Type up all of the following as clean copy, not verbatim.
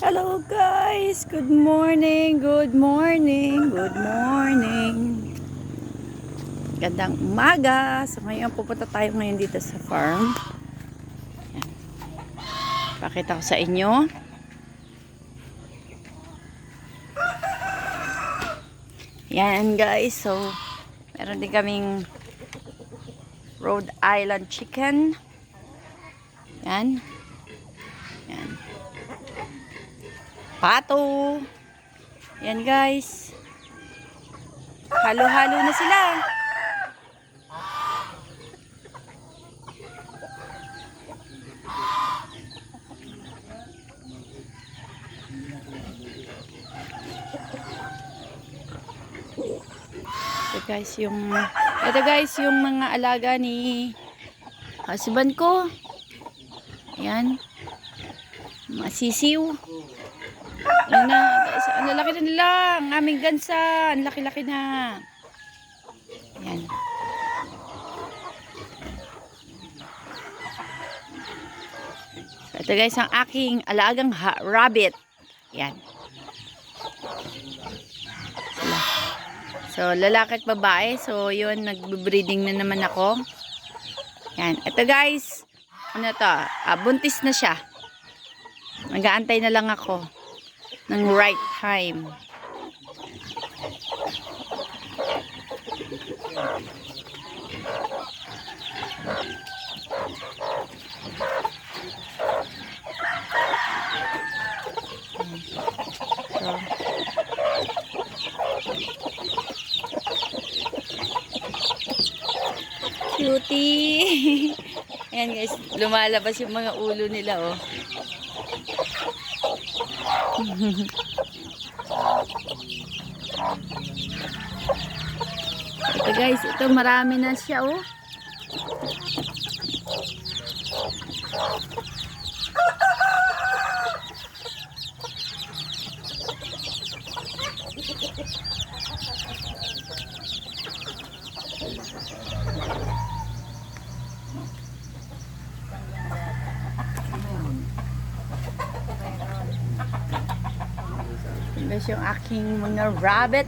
Hello guys! Good morning! Good morning! Good morning! Gandang umaga! So ngayon pupunta tayo ngayon dito sa farm. Yan. Pakita ko sa inyo. Yan guys. So meron din kaming Rhode Island chicken. Yan. Yan. Pato. Yan guys. Halo-halo na sila. Ito guys yung mga alaga ni husband ko. Ayan. Mga sisiw. Ayan na. Ang lalaki na nila. Ang aming gansa. Ang laki-laki na. Ayan. Ito guys ang aking alagang rabbit. Ayan. So, lalaki at babae. So, yun, nag-breeding na naman ako. Yan. Ito guys, ano to? Buntis na siya. Nag-aantay na lang ako ng right time. Cutie. Ayan guys, lumalabas yung mga ulo nila oh. Ito guys, ito marami na siya oh. Guys, yung aking mga rabbit.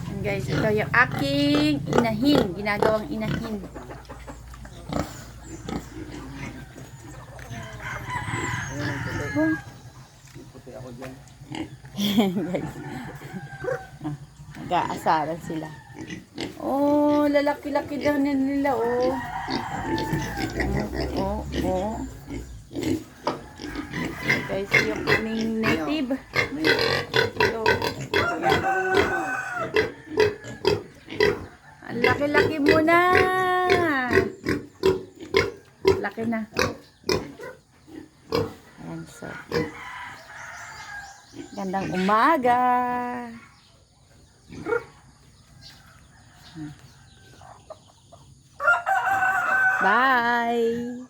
And guys, ito yung aking inahin, ginagawang inahin. Guys, nag-aasaran sila. Oh, lalaki-laki daw nila oh. Oh. Guys, yung aming native. Ito. Ang laki-laki mo na. Laki na. Ayan, so. Gandang umaga. Bye!